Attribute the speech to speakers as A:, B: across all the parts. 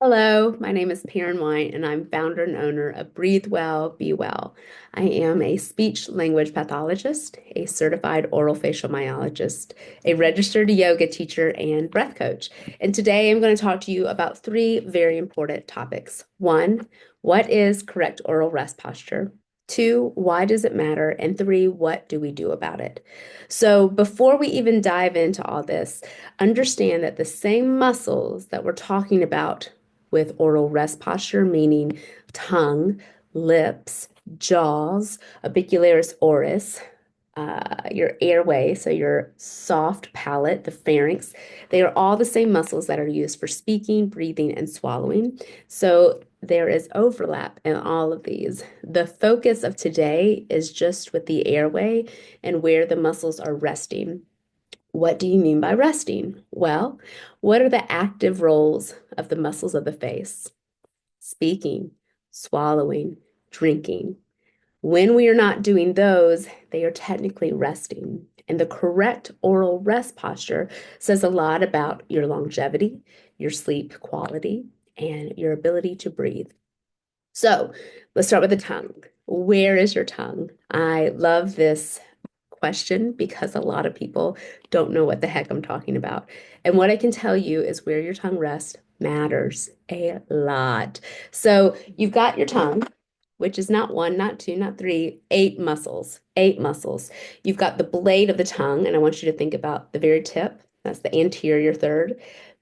A: Hello, my name is Perrin White, and I'm founder and owner of Breathe Well, Be Well. I am a speech language pathologist, a certified oral facial myologist, a registered yoga teacher, and breath coach. And today I'm going to talk to you about three very important topics. One, what is correct oral rest posture? Two, why does it matter? And three, what do we do about it? So before we even dive into all this, understand that the same muscles that we're talking about with oral rest posture, meaning tongue, lips, jaws, orbicularis oris, your airway, so your soft palate, the pharynx, they are all the same muscles that are used for speaking, breathing, and swallowing. So there is overlap in all of these. The focus of today is just with the airway and where the muscles are resting. What do you mean by resting? Well, what are the active roles of the muscles of the face? Speaking, swallowing, drinking. When we are not doing those, they are technically resting. And the correct oral rest posture says a lot about your longevity, your sleep quality, and your ability to breathe. So let's start with the tongue. Where is your tongue? I love this question because a lot of people don't know what the heck I'm talking about. And what I can tell you is where your tongue rests matters a lot. So you've got your tongue, which is not one, not two, not three, eight muscles, eight muscles. You've got the blade of the tongue, and I want you to think about the very tip. That's the anterior third.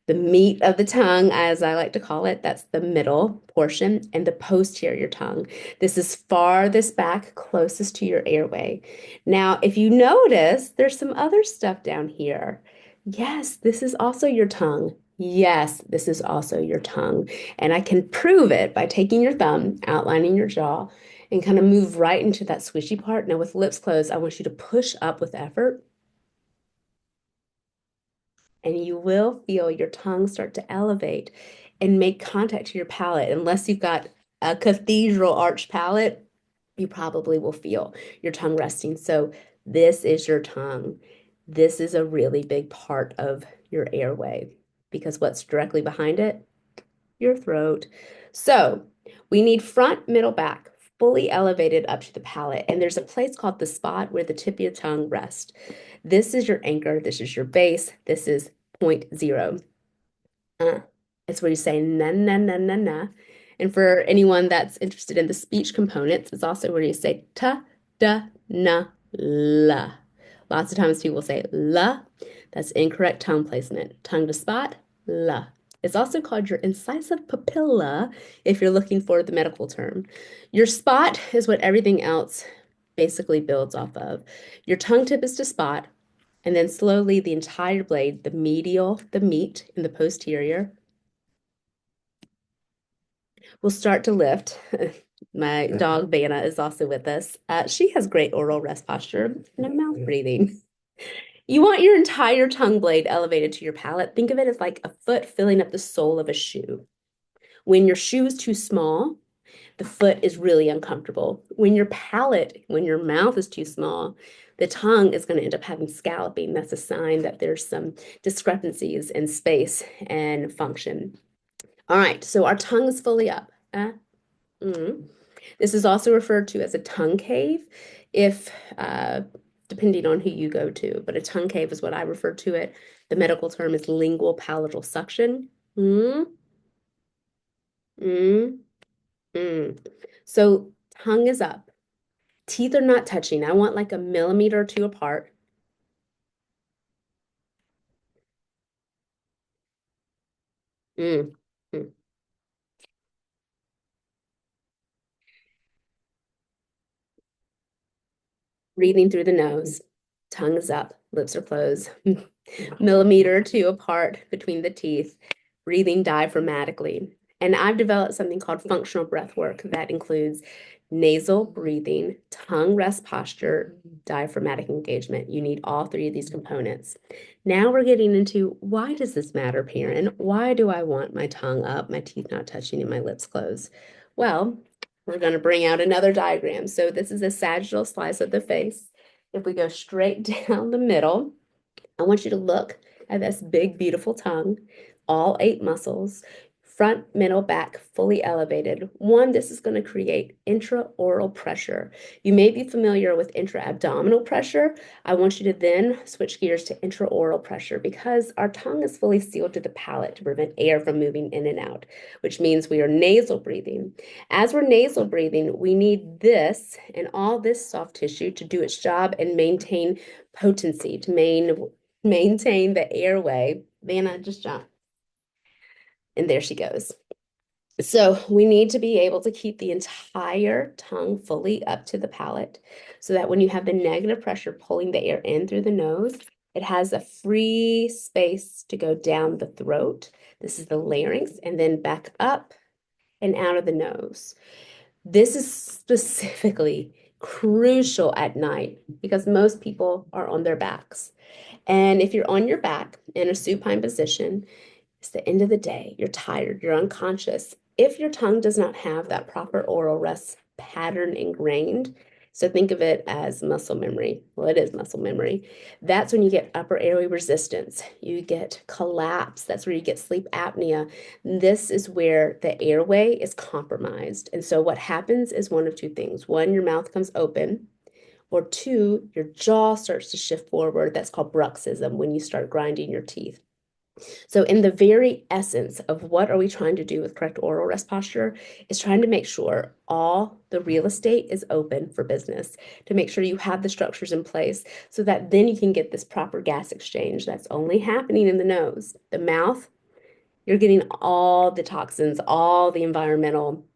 A: The meat of the tongue, as I like to call it, that's the middle portion, and the posterior tongue. This is farthest back, closest to your airway. Now, if you notice, there's some other stuff down here. Yes, this is also your tongue. Yes, this is also your tongue. And I can prove it by taking your thumb, outlining your jaw, and kind of move right into that squishy part. Now, with lips closed, I want you to push up with effort, and you will feel your tongue start to elevate and make contact to your palate. Unless you've got a cathedral arch palate, you probably will feel your tongue resting. So, this is your tongue. This is a really big part of your airway because what's directly behind it? Your throat. So, we need front, middle, back, fully elevated up to the palate. And there's a place called the spot where the tip of your tongue rests. This is your anchor. This is your base. This is point zero. Uh, it's where you say na na na na na. And for anyone that's interested in the speech components, it's also where you say ta da na la. Lots of times people say la. That's incorrect tongue placement. Tongue to spot, la. It's also called your incisive papilla if you're looking for the medical term. Your spot is what everything else basically builds off of. Your tongue tip is to spot, and then slowly the entire blade, the medial, the meat, and the posterior will start to lift. My dog Vanna is also with us. She has great oral rest posture, no mouth breathing. You want your entire tongue blade elevated to your palate. Think of it as like a foot filling up the sole of a shoe. When your shoe is too small, the foot is really uncomfortable. When your mouth is too small, the tongue is going to end up having scalloping. That's a sign that there's some discrepancies in space and function. All right, so our tongue is fully up. Mm. This is also referred to as a tongue cave, if depending on who you go to, but a tongue cave is what I refer to it. The medical term is lingual palatal suction. Mm, mm, mm. So tongue is up. Teeth are not touching. I want like a millimeter or two apart. Mm, mm. Breathing through the nose. Tongue is up. Lips are closed. Millimeter or two apart between the teeth. Breathing diaphragmatically. And I've developed something called functional breath work that includes nasal breathing, tongue rest posture, diaphragmatic engagement. You need all three of these components. Now we're getting into why does this matter, Perrin? Why do I want my tongue up, my teeth not touching, and my lips closed? Well, we're going to bring out another diagram. So this is a sagittal slice of the face. If we go straight down the middle, I want you to look at this big, beautiful tongue, all eight muscles. front, middle, back, fully elevated. One, this is going to create intraoral pressure. You may be familiar with intra-abdominal pressure. I want you to then switch gears to intraoral pressure because our tongue is fully sealed to the palate to prevent air from moving in and out, which means we are nasal breathing. As we're nasal breathing, we need this and all this soft tissue to do its job and maintain potency, to maintain the airway. Vanna, just jump. And there she goes. So we need to be able to keep the entire tongue fully up to the palate so that when you have the negative pressure pulling the air in through the nose, it has a free space to go down the throat. This is the larynx, and then back up and out of the nose. This is specifically crucial at night because most people are on their backs. And if you're on your back in a supine position, it's the end of the day. You're tired, you're unconscious. If your tongue does not have that proper oral rest pattern ingrained, so think of it as muscle memory. Well, it is muscle memory. That's when you get upper airway resistance. You get collapse. That's where you get sleep apnea. This is where the airway is compromised. And so what happens is one of two things. One, your mouth comes open, or two, your jaw starts to shift forward. That's called bruxism when you start grinding your teeth. So in the very essence of what are we trying to do with correct oral rest posture is trying to make sure all the real estate is open for business, to make sure you have the structures in place so that then you can get this proper gas exchange that's only happening in the nose. The mouth, you're getting all the toxins, all the environmental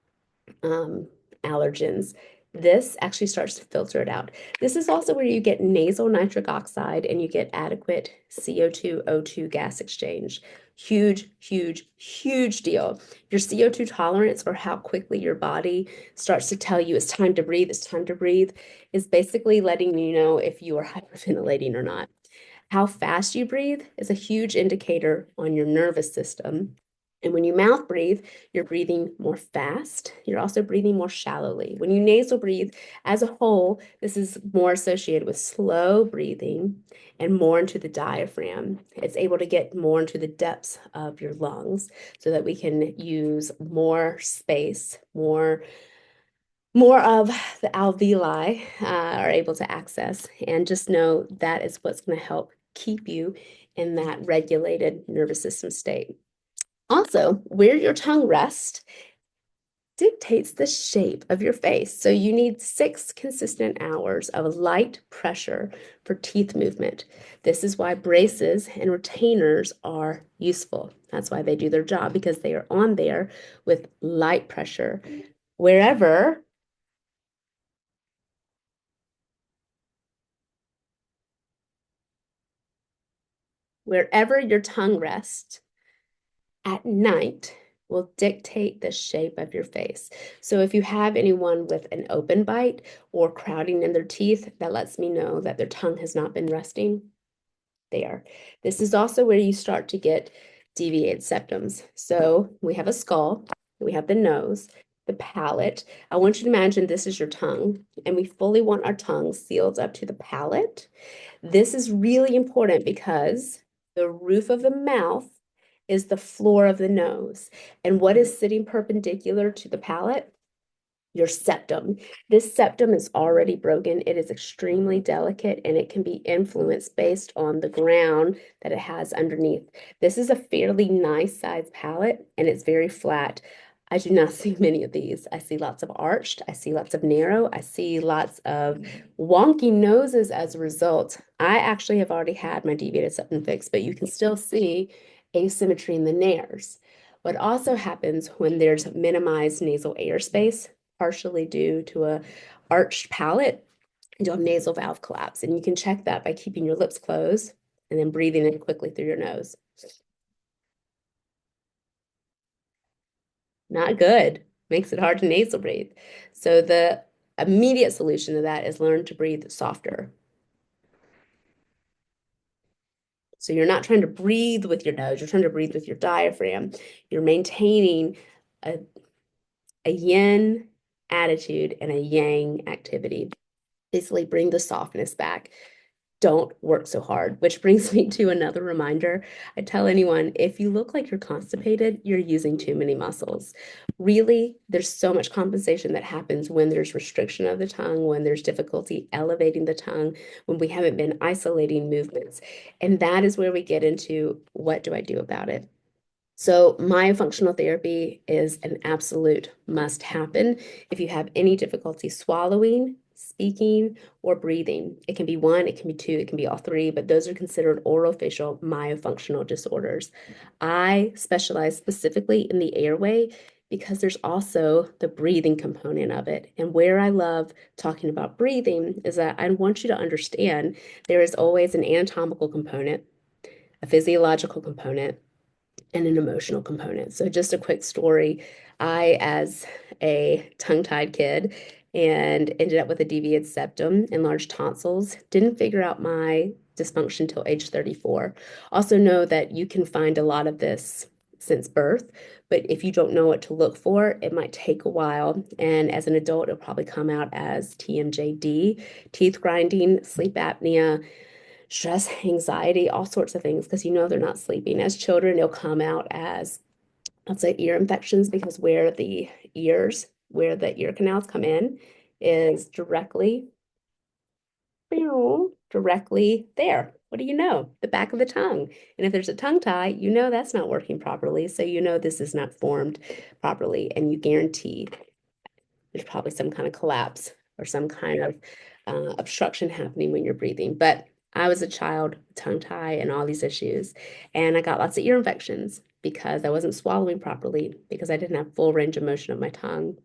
A: um, allergens. This actually starts to filter it out. This is also where you get nasal nitric oxide and you get adequate CO2, O2 gas exchange. Huge, huge, huge deal. Your CO2 tolerance, or how quickly your body starts to tell you it's time to breathe, it's time to breathe, is basically letting you know if you are hyperventilating or not. How fast you breathe is a huge indicator on your nervous system. And when you mouth breathe, you're breathing more fast. You're also breathing more shallowly. When you nasal breathe as a whole, this is more associated with slow breathing and more into the diaphragm. It's able to get more into the depths of your lungs so that we can use more space, more of the alveoli are able to access. And just know that is what's going to help keep you in that regulated nervous system state. Also, where your tongue rests dictates the shape of your face. So you need 6 consistent hours of light pressure for teeth movement. This is why braces and retainers are useful. That's why they do their job, because they are on there with light pressure. Wherever your tongue rests at night will dictate the shape of your face. So if you have anyone with an open bite or crowding in their teeth, that lets me know that their tongue has not been resting there. This is also where you start to get deviated septums. So we have a skull, we have the nose, the palate. I want you to imagine this is your tongue, and we fully want our tongue sealed up to the palate. This is really important because the roof of the mouth is the floor of the nose. And what is sitting perpendicular to the palate? Your septum. This septum is already broken. It is extremely delicate and it can be influenced based on the ground that it has underneath. This is a fairly nice sized palate and it's very flat. I do not see many of these. I see lots of arched, I see lots of narrow, I see lots of wonky noses as a result. I actually have already had my deviated septum fixed, but you can still see asymmetry in the nares. What also happens when there's minimized nasal airspace, partially due to a arched palate, you'll have nasal valve collapse. And you can check that by keeping your lips closed and then breathing in quickly through your nose. Not good. Makes it hard to nasal breathe. So the immediate solution to that is learn to breathe softer. So you're not trying to breathe with your nose, you're trying to breathe with your diaphragm. You're maintaining a yin attitude and a yang activity. Basically bring the softness back. don't work so hard, which brings me to another reminder. I tell anyone, if you look like you're constipated, you're using too many muscles. Really, there's so much compensation that happens when there's restriction of the tongue, when there's difficulty elevating the tongue, when we haven't been isolating movements. And that is where we get into what do I do about it? So, myofunctional therapy is an absolute must happen if you have any difficulty swallowing, speaking, or breathing. It can be one, it can be two, it can be all three, but those are considered orofacial myofunctional disorders. I specialize specifically in the airway because there's also the breathing component of it. And where I love talking about breathing is that I want you to understand there is always an anatomical component, a physiological component, and an emotional component. So, just a quick story. I, as a tongue-tied kid, and ended up with a deviated septum and large tonsils, didn't figure out my dysfunction till age 34. Also, know that you can find a lot of this since birth, but if you don't know what to look for, it might take a while. And as an adult, it'll probably come out as TMJD, teeth grinding, sleep apnea, stress, anxiety, all sorts of things, because they're not sleeping. As children, it'll come out as, let's say, ear infections, because where the ear canals come in is directly there. What do you know? The back of the tongue. And if there's a tongue tie, that's not working properly. So this is not formed properly, and you guarantee there's probably some kind of collapse or some kind of obstruction happening when you're breathing. But I was a child, tongue tie, and all these issues. And I got lots of ear infections because I wasn't swallowing properly, because I didn't have full range of motion of my tongue,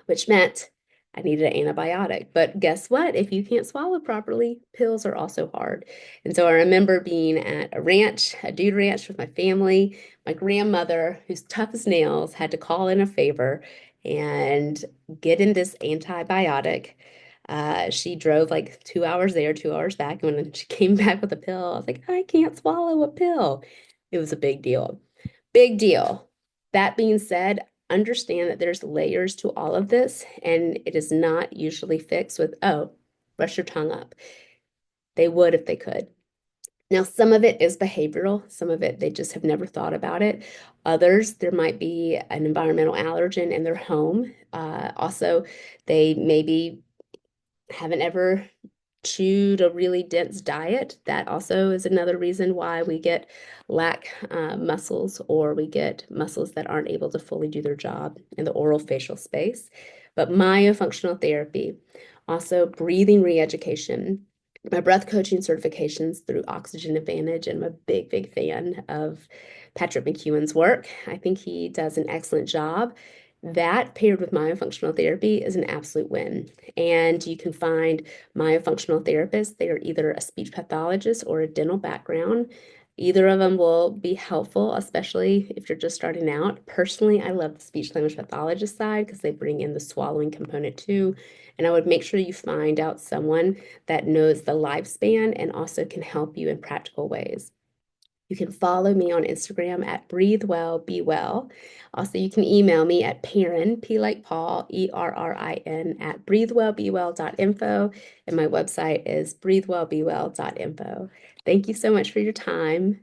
A: which meant I needed an antibiotic. But guess what? If you can't swallow properly, pills are also hard. And so I remember being at a ranch, a dude ranch with my family. My grandmother, who's tough as nails, had to call in a favor and get in this antibiotic. She drove like 2 hours there, 2 hours back. And when she came back with a pill, I was like, I can't swallow a pill. It was a big deal. Big deal. That being said, understand that there's layers to all of this, and it is not usually fixed with, oh, brush your tongue up. They would if they could. Now, some of it is behavioral, some of it they just have never thought about it. Others, there might be an environmental allergen in their home. Also, they maybe haven't ever chewed a really dense diet. That also is another reason why we get lack muscles, or we get muscles that aren't able to fully do their job in the oral facial space. But myofunctional therapy, also breathing re-education, my breath coaching certifications through Oxygen Advantage, and I'm a big, big fan of Patrick McEwen's work. I think he does an excellent job. That paired with myofunctional therapy is an absolute win. And you can find myofunctional therapists. They are either a speech pathologist or a dental background. Either of them will be helpful, especially if you're just starting out. Personally, I love the speech language pathologist side because they bring in the swallowing component too. And I would make sure you find out someone that knows the lifespan and also can help you in practical ways. You can follow me on Instagram at Breathe Well, Be Well. Also, you can email me at Perrin, P like Paul, ERRIN, at breathewellbewell.info. And my website is breathewellbewell.info. Thank you so much for your time.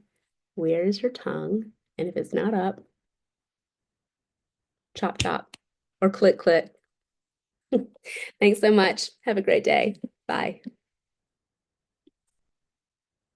A: Where is your tongue? And if it's not up, chop, chop, or click, click. Thanks so much. Have a great day. Bye.